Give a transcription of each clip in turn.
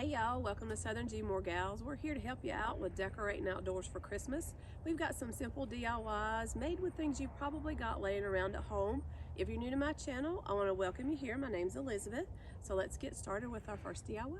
Hey y'all, welcome to Southern Gmoregals. We're here to help you out with decorating outdoors for Christmas. We've got some simple DIYs made with things you probably got laying around at home. If you're new to my channel, I want to welcome you here. My name's Elizabeth. So let's get started with our first DIY.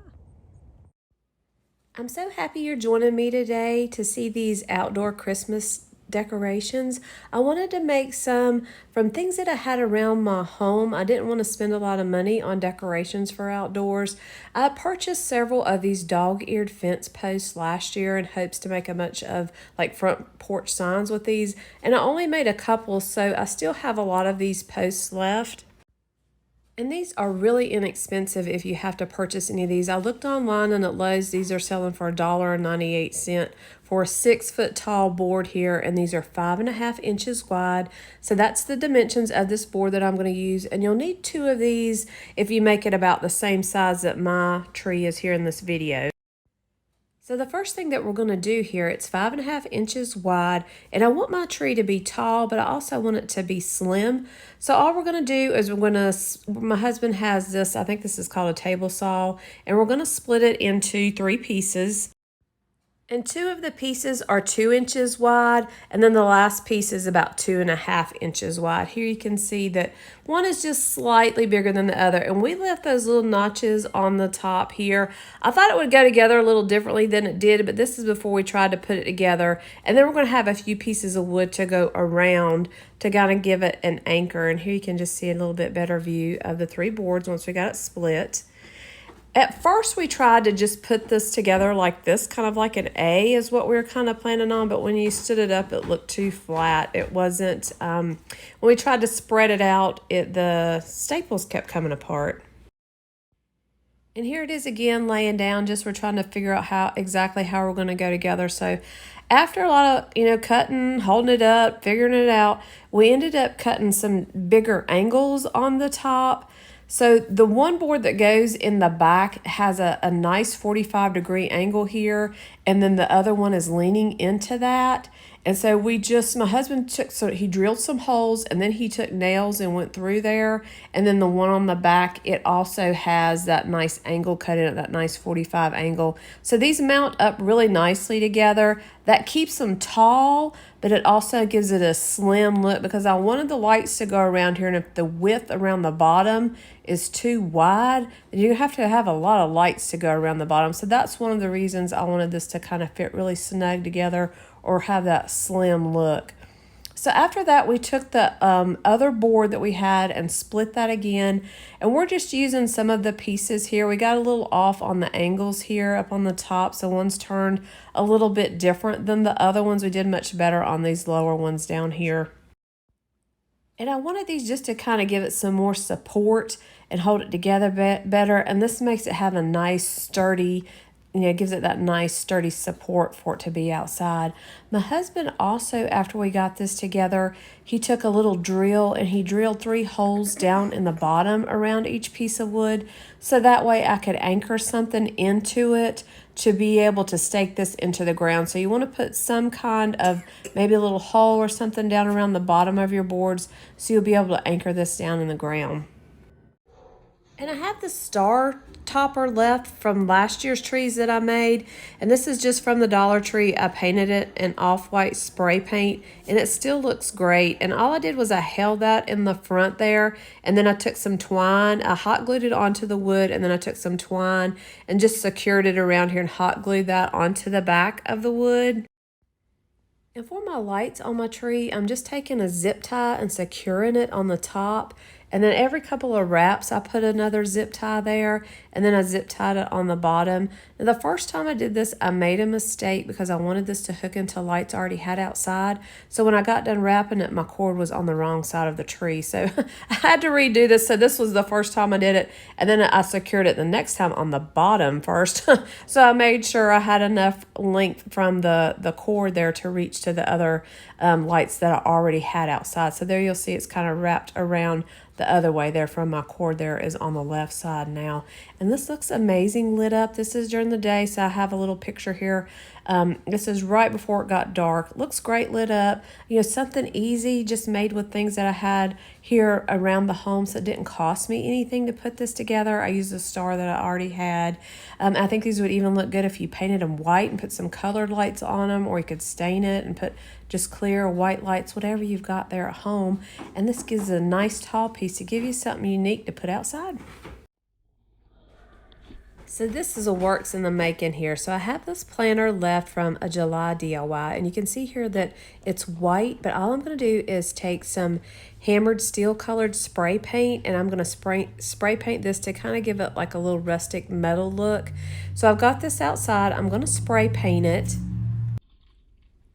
I'm so happy you're joining me today to see these outdoor Christmas decorations. I wanted to make some from things that I had around my home. I didn't want to spend a lot of money on decorations for outdoors. I purchased several of these dog-eared fence posts last year in hopes to make a bunch of like front porch signs with these, and I only made a couple, so I still have a lot of these posts left. And these are really inexpensive if you have to purchase any of these. I looked online and at Lowe's, these are selling for $1.98 for a 6-foot tall board here. And these are 5.5 inches wide. So that's the dimensions of this board that I'm going to use. And you'll need 2 of these if you make it about the same size that my tree is here in this video. So the first thing that we're going to do here, it's 5.5 inches wide, and I want my tree to be tall, but I also want it to be slim. So all we're going to do is my husband has this, I think this is called a table saw, and we're going to split it into 3 pieces. And 2 of the pieces are 2 inches wide, and then the last piece is about 2.5 inches wide. Here you can see that one is just slightly bigger than the other, and we left those little notches on the top here. I thought it would go together a little differently than it did, but this is before we tried to put it together. And then we're going to have a few pieces of wood to go around to kind of give it an anchor. And here you can just see a little bit better view of the 3 boards once we got it split. At first, we tried to just put this together like this, kind of like an A is what we were kind of planning on, but when you stood it up, it looked too flat. It wasn't, when we tried to spread it out, the staples kept coming apart. And here it is again, laying down, just we're trying to figure out exactly how we're going to go together. So after a lot of, cutting, holding it up, figuring it out, we ended up cutting some bigger angles on the top. So the one board that goes in the back has a nice 45-degree angle here, and then the other one is leaning into that. And so my husband he drilled some holes, and then he took nails and went through there. And then the one on the back, it also has that nice angle cut in at that nice 45 angle. So these mount up really nicely together. That keeps them tall, but it also gives it a slim look because I wanted the lights to go around here. And if the width around the bottom is too wide, then you have to have a lot of lights to go around the bottom. So that's one of the reasons I wanted this to kind of fit really snug together or have that slim look. So after that, we took the other board that we had and split that again. And we're just using some of the pieces here. We got a little off on the angles here up on the top. So one's turned a little bit different than the other ones. We did much better on these lower ones down here. And I wanted these just to kind of give it some more support and hold it together better. And this makes it have a nice sturdy, gives it that nice sturdy support for it to be outside. My husband also, after we got this together, he took a little drill and he drilled 3 holes down in the bottom around each piece of wood. So that way I could anchor something into it to be able to stake this into the ground. So you want to put some kind of maybe a little hole or something down around the bottom of your boards so you'll be able to anchor this down in the ground. And I have the star topper left from last year's trees that I made. And this is just from the Dollar Tree. I painted it in off-white spray paint and it still looks great. And all I did was I held that in the front there. And then I took some twine, I hot glued it onto the wood. And then I took some twine and just secured it around here and hot glued that onto the back of the wood. And for my lights on my tree, I'm just taking a zip tie and securing it on the top. And then every couple of wraps, I put another zip tie there, and then I zip tied it on the bottom. Now, the first time I did this, I made a mistake because I wanted this to hook into lights I already had outside. So when I got done wrapping it, my cord was on the wrong side of the tree. So I had to redo this. So this was the first time I did it. And then I secured it the next time on the bottom first. So I made sure I had enough length from the cord there to reach to the other lights that I already had outside. So there you'll see it's kind of wrapped around the other way there from my cord there is on the left side now. And this looks amazing lit up. This is during the day, so I have a little picture here This is right before it got dark. Looks great lit up. You know, something easy, just made with things that I had here around the home, so it didn't cost me anything to put this together. I used a star that I already had. I think these would even look good if you painted them white and put some colored lights on them, or you could stain it and put just clear white lights, whatever you've got there at home. And this gives a nice tall piece to give you something unique to put outside. So this is a works in the making here. So I have this planner left from a July DIY, and you can see here that it's white, but all I'm going to do is take some hammered steel colored spray paint, and I'm going to spray paint this to kind of give it like a little rustic metal look. So I've got this outside. I'm going to spray paint it.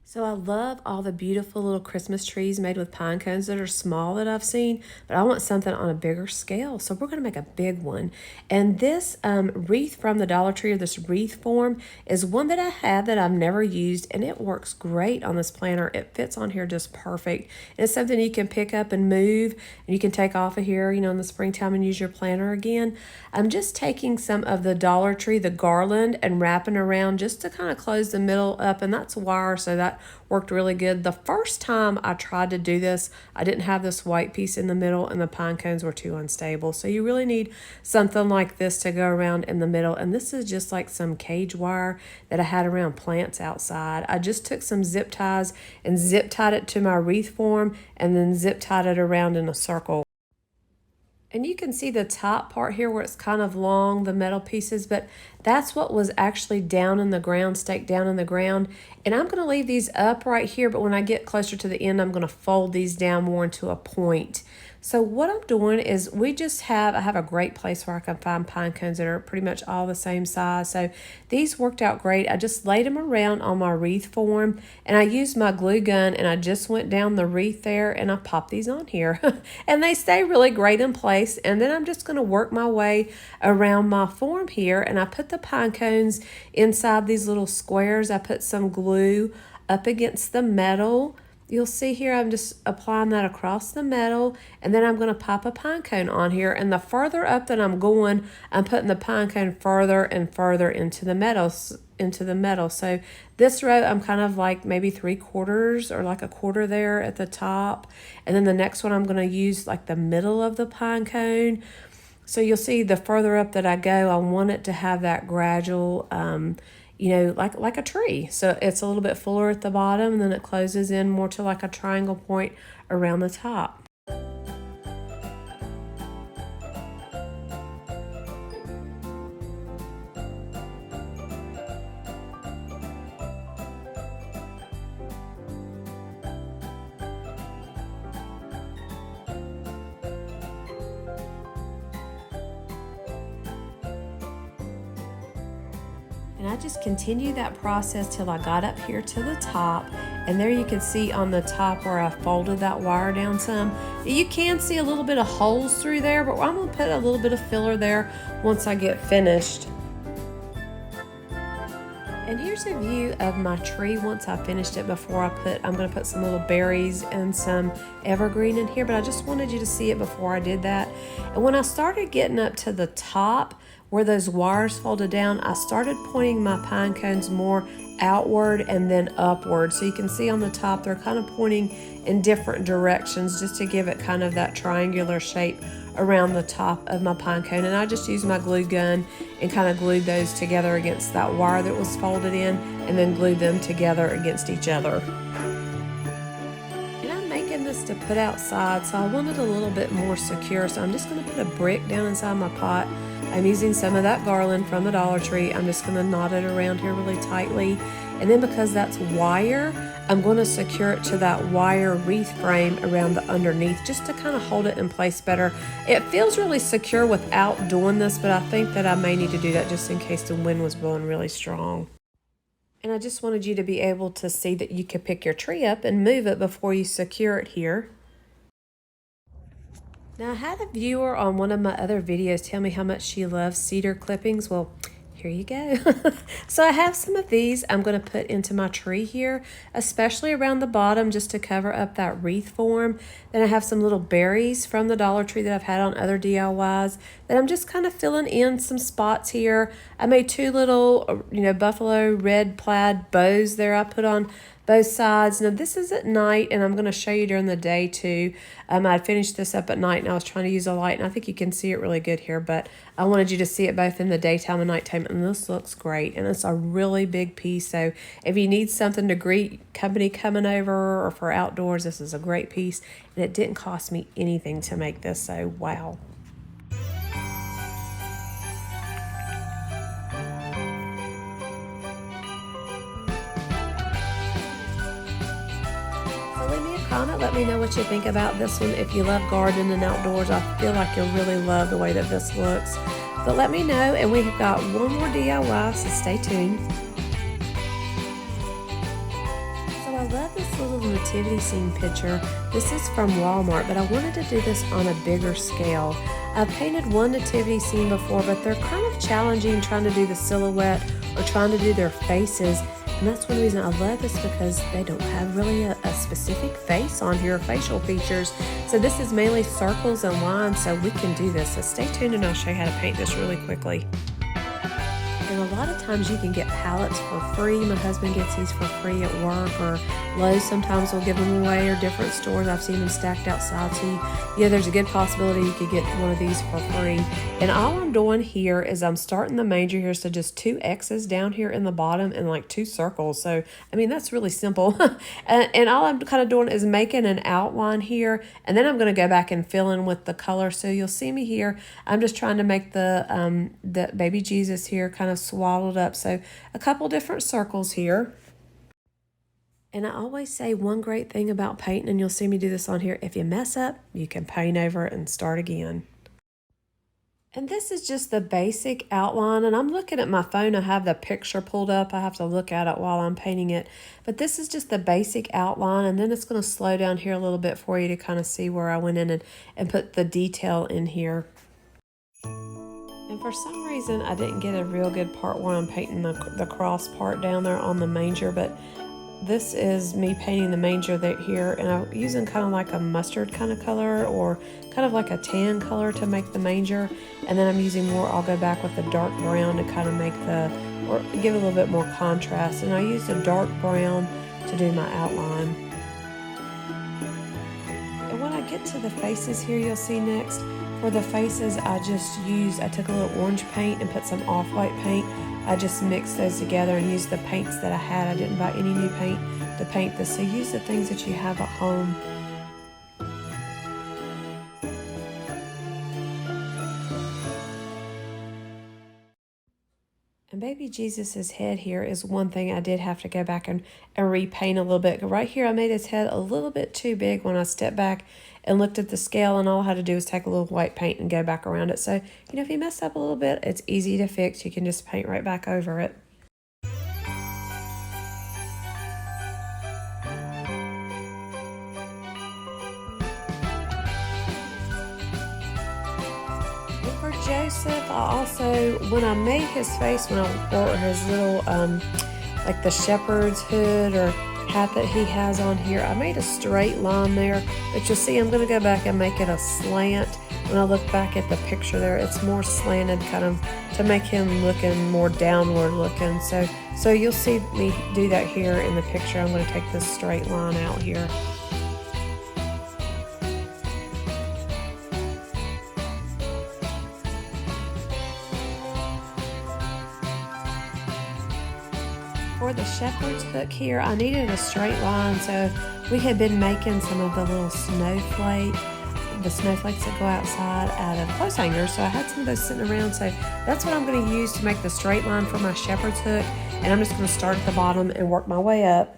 So I love all the beautiful little Christmas trees made with pine cones that are small that I've seen, but I want something on a bigger scale. So we're going to make a big one. And this wreath from the Dollar Tree, or this wreath form, is one that I have that I've never used, and it works great on this planner. It fits on here just perfect. And it's something you can pick up and move, and you can take off of here, you know, in the springtime and use your planner again. I'm just taking some of the Dollar Tree, the garland, and wrapping around just to kind of close the middle up, and that's wire, so that worked really good. The first time I tried to do this, I didn't have this white piece in the middle, and the pine cones were too unstable. So you really need something like this to go around in the middle. And this is just like some cage wire that I had around plants outside. I just took some zip ties and zip tied it to my wreath form, and then zip tied it around in a circle. And you can see the top part here where it's kind of long, the metal pieces, but that's what was actually down in the ground, staked down in the ground. And I'm going to leave these up right here, but when I get closer to the end, I'm going to fold these down more into a point. So what I'm doing is I have a great place where I can find pine cones that are pretty much all the same size. So these worked out great. I just laid them around on my wreath form, and I used my glue gun, and I just went down the wreath there, and I popped these on here. And they stay really great in place. And then I'm just going to work my way around my form here, and I put the pine cones inside these little squares. I put some glue up against the metal. You'll see here I'm just applying that across the metal, and then I'm going to pop a pine cone on here. And the further up that I'm going, I'm putting the pine cone further and further into the metal. So this row, I'm kind of like maybe 3/4 or like a quarter there at the top. And then the next one, I'm going to use like the middle of the pine cone. So you'll see the further up that I go, I want it to have that gradual, you know, like a tree. So it's a little bit fuller at the bottom, and then it closes in more to like a triangle point around the top. And I just continued that process till I got up here to the top. And there you can see on the top where I folded that wire down some. You can see a little bit of holes through there, but I'm going to put a little bit of filler there once I get finished. And here's a view of my tree once I finished it. I'm going to put some little berries and some evergreen in here, but I just wanted you to see it before I did that. And when I started getting up to the top where those wires folded down, I started pointing my pine cones more outward and then upward. So you can see on the top, they're kind of pointing in different directions just to give it kind of that triangular shape around the top of my pine cone. And I just used my glue gun and kind of glued those together against that wire that was folded in, and then glued them together against each other. And I'm making this to put outside, so I want it a little bit more secure. So I'm just going to put a brick down inside my pot. I'm using some of that garland from the Dollar Tree. I'm just going to knot it around here really tightly. And then because that's wire, I'm going to secure it to that wire wreath frame around the underneath just to kind of hold it in place better. It feels really secure without doing this, but I think that I may need to do that just in case the wind was blowing really strong. And I just wanted you to be able to see that you could pick your tree up and move it before you secure it here. Now, I had a viewer on one of my other videos tell me how much she loves cedar clippings. Well, Here you go. So I have some of these I'm going to put into my tree here, especially around the bottom just to cover up that wreath form. Then I have some little berries from the Dollar Tree that I've had on other DIYs that I'm just kind of filling in some spots here. I made two little, buffalo red plaid bows there I put on both sides. Now this is at night, and I'm going to show you during the day too. I finished this up at night, and I was trying to use a light, and I think you can see it really good here, but I wanted you to see it both in the daytime and nighttime, and this looks great, and it's a really big piece. So if you need something to greet company coming over or for outdoors, this is a great piece, and it didn't cost me anything to make this, so wow. Leave me a comment. Let me know what you think about this one. If you love gardening and outdoors, I feel like you'll really love the way that this looks. But let me know, and we have got one more DIY, so stay tuned. So I love this little nativity scene picture. This is from Walmart, but I wanted to do this on a bigger scale. I've painted one nativity scene before, but they're kind of challenging trying to do the silhouette or trying to do their faces. And that's one reason I love this, because they don't have really a specific face on here, facial features. So this is mainly circles and lines, so we can do this. So stay tuned and I'll show you how to paint this really quickly. And a lot of times you can get palettes for free. My husband gets these for free at work, or Lowe's sometimes will give them away, or different stores. I've seen them stacked outside. So there's a good possibility you could get one of these for free. And all I'm doing here is I'm starting the manger here. So just 2 X's down here in the bottom and like 2 circles. So, I mean, that's really simple. and all I'm kind of doing is making an outline here. And then I'm going to go back and fill in with the color. So you'll see me here. I'm just trying to make the baby Jesus here kind of swaddled up. So a couple different circles here. And I always say one great thing about painting, and you'll see me do this on here, if you mess up, you can paint over it and start again. And this is just the basic outline, and I'm looking at my phone. I have the picture pulled up. I have to look at it while I'm painting it. But this is just the basic outline, and then it's going to slow down here a little bit for you to kind of see where I went in and put the detail in here. And for some reason, I didn't get a real good part where I'm painting the cross part down there on the manger, but this is me painting the manger here, and I'm using kind of like a mustard kind of color, or kind of like a tan color to make the manger. And then I'm using more, I'll go back with the dark brown to kind of make or give it a little bit more contrast. And I used a dark brown to do my outline. And when I get to the faces here, you'll see next, for the faces, I took a little orange paint and put some off-white paint. I just mixed those together and used the paints that I had. I didn't buy any new paint to paint this, so use the things that you have at home. And baby Jesus's head here is one thing I did have to go back and repaint a little bit. Right here, I made his head a little bit too big when I stepped back and looked at the scale, and all I had to do was take a little white paint and go back around it. So, if you mess up a little bit, it's easy to fix. You can just paint right back over it. For Joseph, I also, when I made his face, when I wore his little, like the shepherd's hood or hat that he has on here, I made a straight line there, but you'll see I'm going to go back and make it a slant. When I look back at the picture there, it's more slanted, kind of to make him looking more downward looking. So you'll see me do that here in the picture. I'm going to take this straight line out here. For the shepherd's hook here, I needed a straight line, so we had been making some of the little snowflakes that go outside out of clothes hangers, so I had some of those sitting around, so that's what I'm going to use to make the straight line for my shepherd's hook, and I'm just going to start at the bottom and work my way up.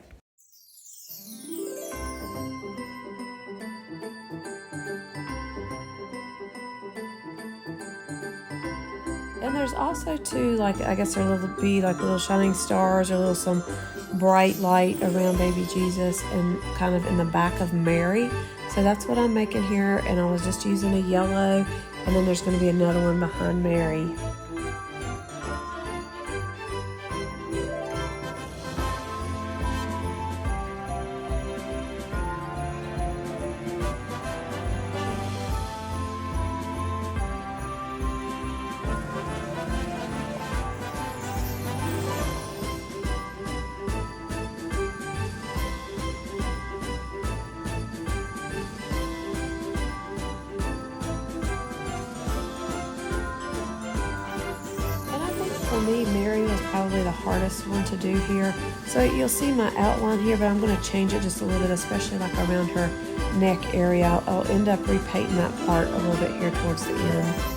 And there's also too, I guess there'll be little shining stars or some bright light around baby Jesus and kind of in the back of Mary. So that's what I'm making here, and I was just using a yellow, and then there's going to be another one behind Mary. me, Mary was probably the hardest one to do here. So you'll see my outline here, but I'm going to change it just a little bit, especially like around her neck area. I'll end up repainting that part a little bit here towards the end.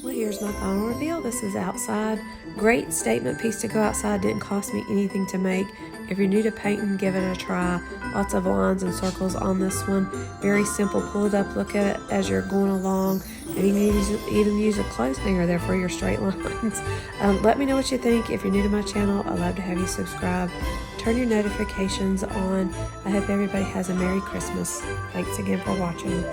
Well, here's my final reveal. This is outside. Great statement piece to go outside. Didn't cost me anything to make. If you're new to painting, give it a try. Lots of lines and circles on this one. Very simple. Pull it up, look at it as you're going along. And you can even use a clothes hanger there for your straight lines. Let me know what you think. If you're new to my channel, I'd love to have you subscribe. Turn your notifications on. I hope everybody has a Merry Christmas. Thanks again for watching.